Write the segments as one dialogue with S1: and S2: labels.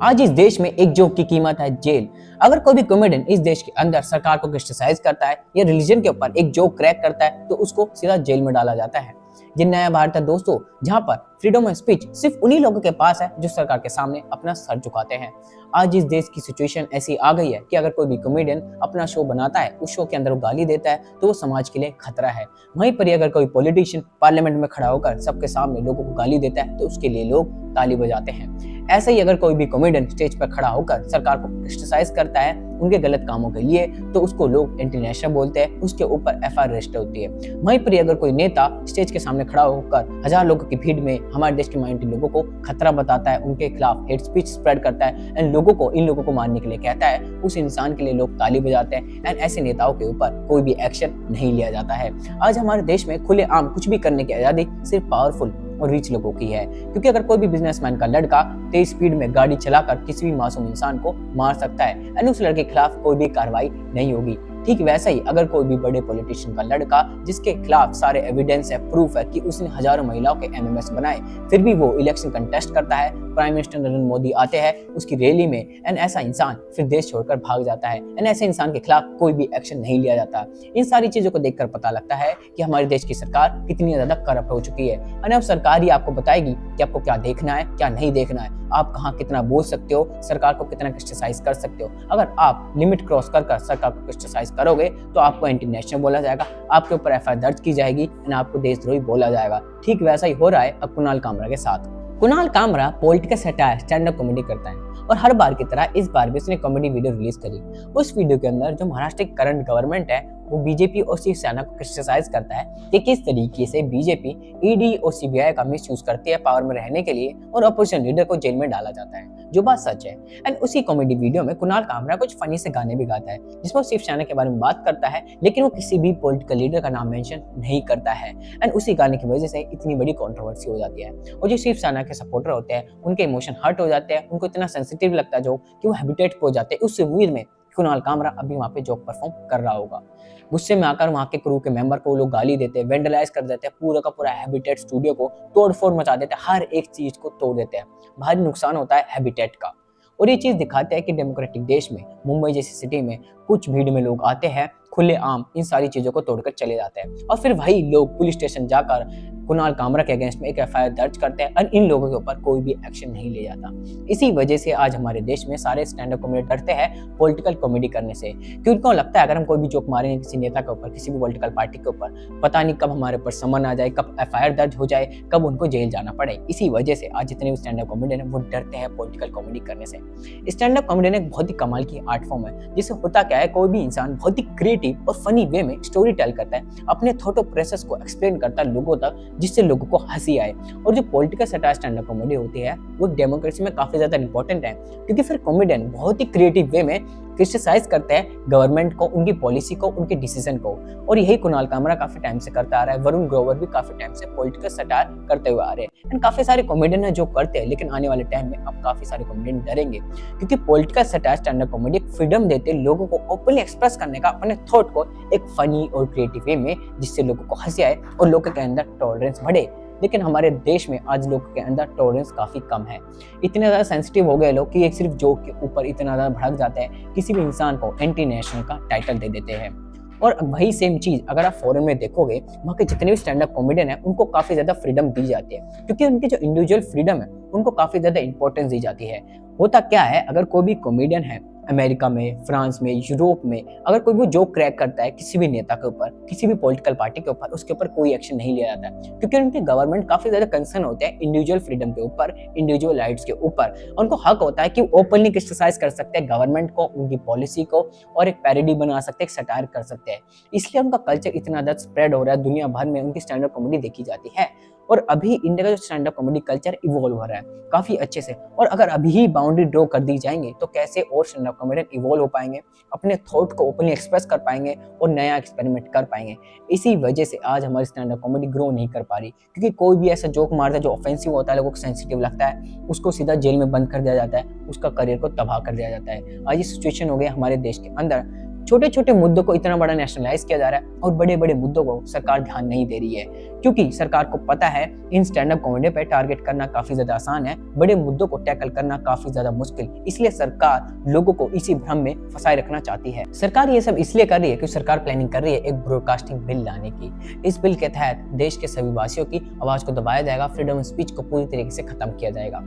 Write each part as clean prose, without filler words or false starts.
S1: आज इस देश में एक जोक की कीमत है जेल। अगर कोई भी कॉमेडियन इस देश के अंदर सरकार को क्रिटिसाइज करता है या रिलीजन के ऊपर एक जोक क्रैक करता है तो उसको सीधा जेल में डाला जाता है। ये नया भारत है दोस्तों, जहां पर फ्रीडम ऑफ स्पीच सिर्फ उन्हीं लोगों के पास है जो सरकार के सामने अपना सर झुकाते हैं। आज इस देश की सिचुएशन ऐसी आ गई है कि अगर कोई भी कॉमेडियन अपना शो बनाता है, उस शो के अंदर वो गाली देता है तो वो समाज के लिए खतरा है। वहीं पर अगर कोई पॉलिटिशियन पार्लियामेंट में खड़ा होकर सबके सामने लोगों को गाली देता है तो उसके लिए लोग ताली बजाते हैं। ऐसे ही अगर कोई भी कॉमेडियन स्टेज पर खड़ा होकर सरकार को क्रिटिसाइज करता है उनके गलत कामों के लिए तो उसको लोग इंटरनेशनल बोलते हैं, उसके ऊपर एफआईआर रजिस्टर होती है। वहीं पर अगर कोई नेता स्टेज के सामने खड़ा होकर हजार लोगों की भीड़ में हमारे देश के माइनॉरिटी लोगों को खतरा बताता है, उनके खिलाफ हेट स्पीच स्प्रेड करता है एंड इन लोगों को मारने के लिए कहता है, उस इंसान के लिए लोग ताली बजाते हैं एंड ऐसे नेताओं के ऊपर कोई भी एक्शन नहीं लिया जाता है। आज हमारे देश में खुलेआम कुछ भी करने की आजादी सिर्फ पावरफुल और रिच लोगों की है, क्योंकि अगर कोई भी बिजनेसमैन का लड़का तेज स्पीड में गाड़ी चलाकर किसी भी मासूम इंसान को मार सकता है एंड उस लड़के के खिलाफ कोई भी कार्रवाई नहीं होगी। ठीक वैसा ही अगर कोई भी बड़े पॉलिटिशियन का लड़का जिसके खिलाफ सारे एविडेंस है, प्रूफ है कि उसने हजारों महिलाओं के एमएमएस बनाए, फिर भी वो इलेक्शन कंटेस्ट करता है, प्राइम मिनिस्टर नरेंद्र मोदी आते हैं उसकी रैली में एंड ऐसा इंसान फिर देश छोड़कर भाग जाता है एंड ऐसे इंसान के खिलाफ कोई भी एक्शन नहीं लिया जाता। इन सारी चीजों को देखकर पता लगता है कि हमारे देश की सरकार कितनी ज्यादा करप्ट हो चुकी है। और अब सरकार ही आपको बताएगी कि आपको क्या देखना है क्या नहीं देखना है, आप कहाँ कितना बोल सकते हो, सरकार को कितना क्रिटिसाइज कर सकते हो। अगर आप लिमिट क्रॉस कर सरकार को क्रिटिसाइज करोगे तो आपको इंटरनेशनल बोला जाएगा, आपके ऊपर एफआईआर दर्ज की जाएगी एंड आपको देशद्रोही बोला जाएगा। ठीक वैसा ही हो रहा है अब कुणाल कामरा के साथ। Kunal Kamra political satire stand up comedy करता है और हर बार की तरह इस बार भी उसने कॉमेडी वीडियो रिलीज करी। उस वीडियो के अंदर जो महाराष्ट्र की करंट गवर्नमेंट है वो बीजेपी और शिवसेना को क्रिटिसाइज करता है कि किस तरीके से बीजेपी ईडी और सीबीआई का मिसयूज करती है पावर में रहने के लिए और अपोजिशन लीडर को जेल में डाला जाता है, जो बात सच है। एंड उसी कॉमेडी वीडियो में कुणाल कामरा कुछ फनी से गाने भी गाता है जिसमें शिवसेना के बारे में बात करता है, लेकिन वो किसी भी पॉलिटिकल लीडर का नाम मेंशन नहीं करता है एंड उसी गाने की वजह से इतनी बड़ी कंट्रोवर्सी हो जाती है और जो शिवसेना के सपोर्टर होते हैं उनके इमोशन हर्ट हो जाते हैं, उनको इतना सेंसिटिव लगता है जो कि वो हैबिटेट हो जाते हैं उस उम्मीद में कुणाल कामरा अभी वहाँ पे जोक परफॉर्म कर रहा होगा। गुस्से में आकर वहाँ के क्रू के मेंबर को लोग गाली देते हैं, वेंडलाइज कर देते हैं, पूरा का पूरा हैबिटेट स्टूडियो को तोड़फोड़ मचा देते हैं, हर एक चीज को तोड़ देते हैं, भारी नुकसान होता है हैबिटेट का। और ये चीज दिखाते हैं कि डेमोक्रेटिक देश में मुंबई जैसी सिटी में कुछ भीड़ में लोग आते हैं, खुलेआम इन सारी चीजों को तोड़कर चले जाते हैं और फिर वही लोग पुलिस स्टेशन जाकर कुणाल कामरा के अगेंस्ट में एक एफआईआर दर्ज करते हैं और इन लोगों के ऊपर कोई भी एक्शन नहीं लिया जाता। इसी वजह से आज हमारे देश में सारे स्टैंड अप कॉमेडी डरते हैं पॉलिटिकल कॉमेडी करने से, क्योंकि उनको लगता है अगर हम कोई भी जोक मारेंगे किसी नेता के ऊपर, किसी भी पॉलिटिकल पार्टी के ऊपर, पता नहीं कब हमारे ऊपर समन आ जाए, कब एफआईआर दर्ज हो जाए, कब उनको जेल जाना पड़े। इसी वजह से आज जितने भी स्टैंड अप कॉमेडियन है वो डरते हैं पॉलिटिकल कॉमेडी करने से। स्टैंड अप कॉमेडियन एक बहुत ही कमाल की आर्ट फॉर्म है जिससे होता क्या है, कोई भी इंसान बहुत ही क्रिएटिव और फनी वे में स्टोरी टेल करता है, अपने थॉट और प्रोसेस को एक्सप्लेन करता है लोगों तक जिससे लोगों को हंसी आए। और जो political satire stand up comedy होती है वो डेमोक्रेसी में काफी ज्यादा इंपॉर्टेंट है, क्योंकि फिर कॉमेडियन बहुत ही क्रिएटिव वे में क्रिटिसाइज करते हैं गवर्नमेंट को, उनकी पॉलिसी को, उनके डिसीजन को। और यही कुणाल कामरा काफी टाइम से करता आ रहा है, वरुण ग्रोवर भी काफी टाइम से पॉलिटिकल सटायर करते हुए आ रहे हैं एंड काफी सारे कॉमेडियन है जो करते हैं, लेकिन आने वाले टाइम में अब काफी सारे कॉमेडियन डरेंगे, क्योंकि political satire stand up comedy freedom देते हैं लोगों को ओपनली एक्सप्रेस करने का अपने थॉट को एक फनी और क्रिएटिव वे में, जिससे लोगों को हंसी आए और लोगों के अंदर टॉलरेंस बढ़े। लेकिन हमारे देश में आज लोगों के अंदर टॉलरेंस काफी कम है, इतने ज्यादा सेंसिटिव हो गए लोग कि एक सिर्फ जोक के ऊपर इतना ज्यादा भड़क जाते हैं, किसी भी इंसान को एंटी नेशनल का टाइटल दे देते हैं। और वही सेम चीज अगर आप फॉरेन में देखोगे, वहाँ के जितने भी स्टैंड अप कॉमेडियन है उनको काफी ज्यादा फ्रीडम दी जाती है, क्योंकि उनकी जो इंडिविजुअल फ्रीडम है उनको काफी ज्यादा इंपॉर्टेंस दी जाती है। होता क्या है, अगर कोई भी कॉमेडियन है अमेरिका में, फ्रांस में, यूरोप में, अगर कोई भी जोक क्रैक करता है किसी भी नेता के ऊपर, किसी भी पॉलिटिकल पार्टी के ऊपर, उसके ऊपर कोई एक्शन नहीं लिया जाता है, क्योंकि उनकी गवर्नमेंट काफी ज्यादा कंसर्न होते हैं इंडिविजुअल फ्रीडम के ऊपर, इंडिविजुअल राइट्स के ऊपर। उनको हक होता है कि ओपनली क्रिटिसाइज कर सकते हैं गवर्नमेंट को, उनकी पॉलिसी को, और एक पैरोडी बना सकते हैं, एक सटायर कर सकते हैं। इसलिए उनका कल्चर इतना ज्यादा स्प्रेड हो रहा है, दुनिया भर में उनकी स्टैंड अप कॉमेडी देखी जाती है। और अभी इंडिया का जो stand up comedy culture evolve हो रहा है काफी अच्छे से, और अगर अभी ही बाउंड्री ड्रॉ कर दी जाएंगे तो कैसे और स्टैंड अप कॉमेडियन इवॉल्व हो पाएंगे, अपने थॉट को ओपनली एक्सप्रेस कर पाएंगे और नया एक्सपेरिमेंट कर पाएंगे। इसी वजह से आज हमारी स्टैंड अप कॉमेडी ग्रो नहीं कर पा रही, क्योंकि कोई भी ऐसा जोक मारता है जो ऑफेंसिव होता है, लोगों को सेंसिटिव लगता है, उसको सीधा जेल में बंद कर दिया जाता है, उसका करियर को तबाह कर दिया जाता है। आज ये सिचुएशन हो गई हमारे देश के अंदर। छोटे छोटे मुद्दों को इतना बड़ा नेशनलाइज किया जा रहा है और बड़े बड़े मुद्दों को सरकार ध्यान नहीं दे रही है, क्योंकि सरकार को पता है इन स्टैंड अप कॉमेडी पे टारगेट करना काफी ज्यादा आसान है, बड़े मुद्दों को टैकल करना काफी ज्यादा मुश्किल। इसलिए सरकार लोगों को इसी भ्रम में फंसाए रखना चाहती है। सरकार ये सब इसलिए कर रही है क्योंकि सरकार प्लानिंग कर रही है एक ब्रॉडकास्टिंग बिल लाने की। इस बिल के तहत देश के सभी वासियों की आवाज को दबाया जाएगा, फ्रीडम ऑफ स्पीच को पूरी तरीके से खत्म किया जाएगा।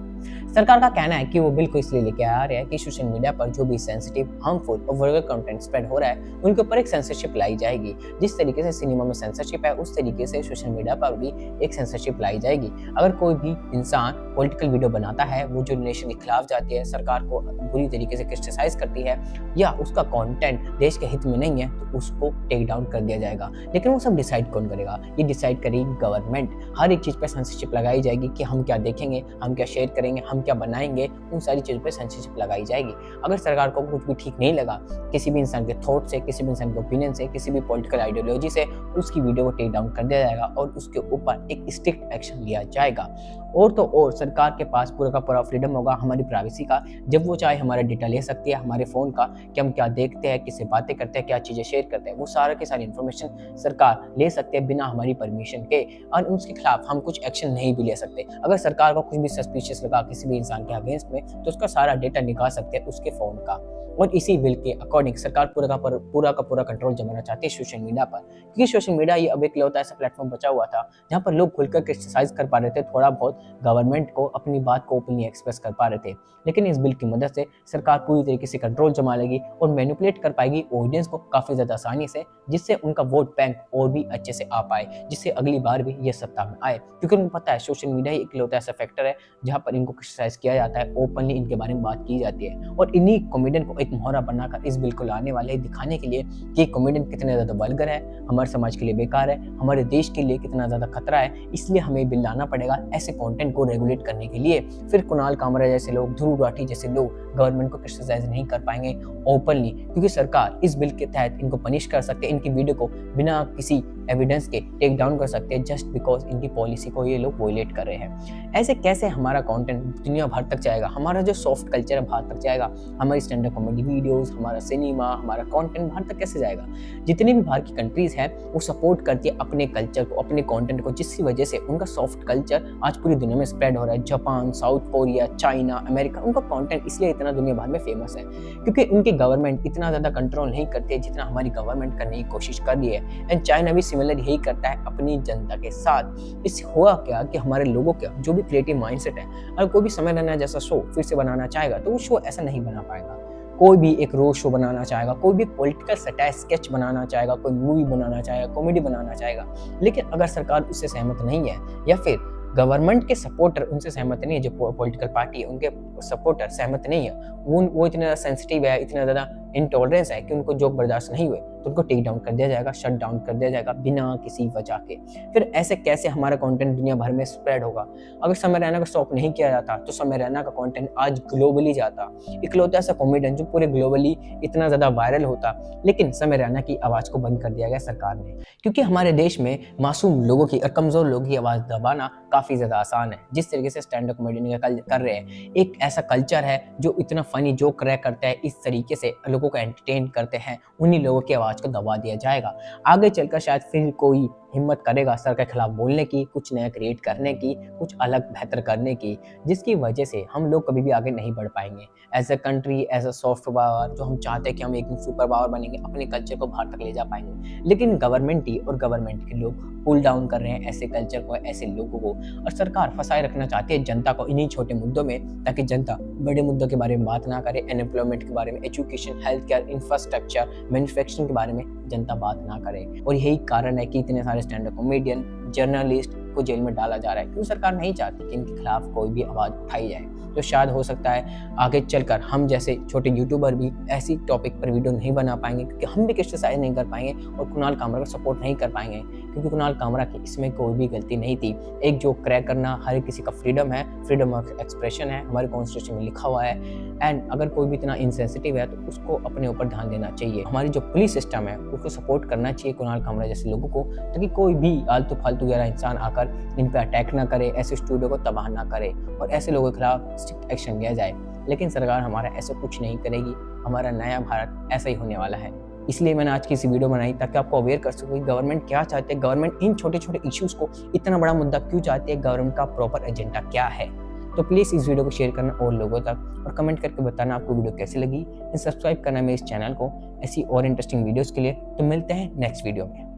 S1: सरकार का कहना है कि वो बिल को इसलिए लेके आ रहे हैं कि सोशल मीडिया पर जो भी सेंसिटिव, हार्मफुल और वल्गर कंटेंट स्प्रेड हो रहा है उनके ऊपर एक सेंसरशिप लाई जाएगी। जिस तरीके से सिनेमा में सेंसरशिप है उस तरीके से सोशल मीडिया पर भी एक सेंसरशिप लाई जाएगी। अगर कोई भी इंसान पॉलिटिकल वीडियो बनाता है, वो जो नेशन के खिलाफ जाती है, सरकार को बुरी तरीके से क्रिटिसाइज करती है या उसका कंटेंट देश के हित में नहीं है, तो उसको टेक डाउन कर दिया जाएगा। लेकिन वो सब डिसाइड कौन करेगा? ये डिसाइड करेगी गवर्नमेंट। हर एक चीज पर सेंसरशिप लगाई जाएगी कि हम क्या देखेंगे, हम क्या शेयर करेंगे, हम क्या बनाएंगे, उन सारी चीजों पर सेंसरशिप लगाई जाएगी। अगर सरकार को कुछ भी ठीक नहीं लगा किसी भी इंसान के थॉट से, किसी भी इंसान के ओपिनियन से, किसी भी पॉलिटिकल आइडियोलॉजी से, उसकी वीडियो को टेक डाउन कर दिया जाएगा और उसके ऊपर एक स्ट्रिक्ट एक्शन लिया जाएगा। और तो और सरकार के पास पूरा का पूरा फ्रीडम होगा हमारी प्राइवेसी का। जब वो चाहे हमारा डेटा ले सकती है, हमारे फ़ोन का, कि हम क्या देखते हैं, किससे बातें करते हैं, क्या चीज़ें शेयर करते हैं, वो सारा की सारी इन्फॉर्मेशन सरकार ले सकते हैं बिना हमारी परमिशन के, और उसके खिलाफ हम कुछ एक्शन नहीं भी ले सकते। अगर सरकार को कुछ भी सस्पिशियस लगा किसी भी इंसान के अगेंस्ट में, तो उसका सारा डेटा निकाल सकते हैं उसके फ़ोन का। और इसी बिल के अकॉर्डिंग सरकार पूरा का पूरा कंट्रोल जमाना चाहती है सोशल मीडिया पर, क्योंकि सोशल मीडिया ये अब एक लौता ऐसा प्लेटफॉर्म बचा हुआ था जहाँ पर लोग खुलकर क्रिटिसाइज कर पा रहे थे, थोड़ा बहुत गवर्नमेंट को अपनी बात को ओपनली एक्सप्रेस कर पा रहे थे। लेकिन इस बिल की मदद से सरकार पूरी तरीके से कंट्रोल जमा लेगी और मैनिपुलेट कर पाएगी ऑडियंस को काफ़ी ज़्यादा आसानी से, जिससे उनका वोट बैंक और भी अच्छे से आ पाए, जिससे अगली बार भी ये सत्ता में आए। क्योंकि उनको पता है सोशल मीडिया एक लौता ऐसा फैक्टर है जहाँ पर इनको क्रिटिसाइज किया जाता है, ओपनली इनके बारे में बात की जाती है, और इन्हीं कॉमेडियन को एक मोहरा बनाकर इस बिल को लाने वाले दिखाने के लिए कि कॉमेडियन कितने ज़्यादा वल्गर है, हमारे समाज के लिए बेकार है, हमारे देश के लिए कितना ज़्यादा खतरा है। इसलिए हमें बिल लाना पड़ेगा ऐसे कंटेंट को रेगुलेट करने के लिए। फिर कुणाल कामरा जैसे लोग, ध्रुव राठी जैसे लोग गवर्नमेंट को क्रिटिसाइज नहीं कर पाएंगे ओपनली, क्योंकि सरकार इस बिल के तहत इनको पनिश कर सकते हैं, इनकी वीडियो को बिना किसी एविडेंस के टेक डाउन कर सकते हैं, जस्ट बिकॉज इनकी पॉलिसी को ये लोग वॉयलेट कर रहे हैं। ऐसे कैसे हमारा कंटेंट दुनिया भर तक जाएगा? हमारा जो सॉफ्ट कल्चर है बाहर तक जाएगा, हमारी स्टैंड अप कॉमेडी वीडियोस, हमारा सिनेमा, हमारा कंटेंट बाहर तक कैसे जाएगा? जितनी भी बाहर की कंट्रीज हैं वो सपोर्ट करती है अपने कल्चर को, अपने कंटेंट को, जिसकी वजह से उनका सॉफ्ट कल्चर आज पूरी दुनिया में स्प्रेड हो रहा है। Japan, south Korea, China, America, उनका कंटेंट इसलिए इतना दुनिया भर में फेमस है क्योंकि उनकी गवर्नमेंट इतना ज़्यादा कंट्रोल नहीं करती है जितना हमारी गवर्नमेंट करने की कोशिश कर रही है। एंड चाइना भी सिमिलर यही करता है अपनी जनता के साथ। इससे हुआ क्या कि हमारे लोगों का जो भी क्रिएटिव माइंडसेट है, अगर कोई भी समय रहना जैसा शो फिर से बनाना चाहेगा तो वो शो ऐसा नहीं बना पाएगा। कोई भी एक रोज शो बनाना चाहेगा, कोई भी पॉलिटिकल सटायर स्केच बनाना चाहेगा, कोई मूवी बनाना चाहेगा, कॉमेडी बनाना चाहेगा, लेकिन अगर सरकार उससे सहमत नहीं है या फिर गवर्नमेंट के सपोर्टर उनसे सहमत नहीं है, जो पॉलिटिकल पार्टी है उनके सपोर्टर सहमत नहीं है, वो इतना ज़्यादा सेंसिटिव है, इतना ज़्यादा इंटॉलरेंस है कि उनको जोक बर्दाश्त नहीं हुए, तो उनको टेक डाउन कर दिया जाएगा, शट डाउन कर दिया जाएगा बिना किसी वजह के। फिर ऐसे कैसे हमारा कंटेंट दुनिया भर में स्प्रेड होगा? अगर समय रैना का स्टॉप नहीं किया जाता तो समय रैना का कंटेंट आज ग्लोबली जाता, इकलौता ऐसा कॉमेडियन जो पूरे ग्लोबली इतना ज़्यादा वायरल होता। लेकिन समय रैना की आवाज़ को बंद कर दिया गया सरकार ने, क्योंकि हमारे देश में मासूम लोगों की और कमज़ोर लोगों की आवाज़ दबाना काफ़ी ज़्यादा आसान है। जिस तरीके से स्टैंड अप कॉमेडियन कर रहे हैं, एक ऐसा कल्चर है जो इतना फनी जोक क्रैक करता है, इस तरीके से लोगों को एंटरटेन करते हैं, उन्हीं लोगों की आवाज़ को दबा दिया जाएगा। आगे चलकर शायद फिर कोई हिम्मत करेगा सरकार के खिलाफ बोलने की, कुछ नया क्रिएट करने की, कुछ अलग बेहतर करने की, जिसकी वजह से हम लोग कभी भी आगे नहीं बढ़ पाएंगे as a country, as a soft power. जो हम चाहते हैं कि हम एक सुपर पावर बनेंगे, अपने कल्चर को बाहर तक ले जा पाएंगे, लेकिन गवर्नमेंट ही और गवर्नमेंट के लोग पुल डाउन कर रहे हैं ऐसे कल्चर को, ऐसे लोगों को, और सरकार फंसाए रखना चाहती है जनता को इन्हीं छोटे मुद्दों में, ताकि जनता बड़े मुद्दों के बारे में बात ना करे, अनएम्प्लॉयमेंट के बारे में, education, health care, infrastructure, manufacturing के बारे में जनता बात ना करे। और यही कारण है कि इतने सारे स्टैंड अप कॉमेडियन, जर्नलिस्ट को जेल में डाला जा रहा है, क्योंकि सरकार नहीं चाहती कि इनके खिलाफ कोई भी आवाज़ उठाई जाए। तो शायद हो सकता है आगे चलकर हम जैसे छोटे यूट्यूबर भी ऐसी टॉपिक पर वीडियो नहीं बना पाएंगे, क्योंकि हम भी क्रिटिसाइज नहीं कर पाएंगे और कुणाल कामरा को सपोर्ट नहीं कर पाएंगे, क्योंकि कुणाल कामरा की इसमें कोई भी गलती नहीं थी। एक जो क्रैक करना हर किसी का फ्रीडम है, फ्रीडम ऑफ एक्सप्रेशन है, हमारे कॉन्स्टिट्यूशन में लिखा हुआ है। एंड अगर कोई भी इतना इंसेंसिटिव है तो उसको अपने ऊपर ध्यान देना चाहिए। हमारी जो पुलिस सिस्टम है उसको सपोर्ट करना चाहिए कुणाल कामरा जैसे लोगों को, ताकि कोई भी आलतू फालतू वगैरह इंसान आकर इन पर अटैक ना करे, ऐसे स्टूडियो को तबाह ना करे और ऐसे लोगों के खिलाफ स्ट्रिक्ट एक्शन लिया जाए। लेकिन सरकार हमारा ऐसा कुछ नहीं करेगी। हमारा नया भारत ऐसा ही होने वाला है। इसलिए मैंने आज की इस वीडियो बनाई ताकि आपको अवेयर कर सकूँ कि गवर्नमेंट क्या चाहती है, गवर्नमेंट इन छोटे छोटे इश्यूज़ को इतना बड़ा मुद्दा क्यों चाहती है, गवर्नमेंट का प्रॉपर एजेंडा क्या है। तो प्लीज़ इस वीडियो को शेयर करना और लोगों तक, और कमेंट करके बताना आपको वीडियो कैसी लगी। सब्सक्राइब करना मेरे इस चैनल को ऐसी और इंटरेस्टिंग वीडियोज़ के लिए। तो मिलते हैं नेक्स्ट वीडियो में।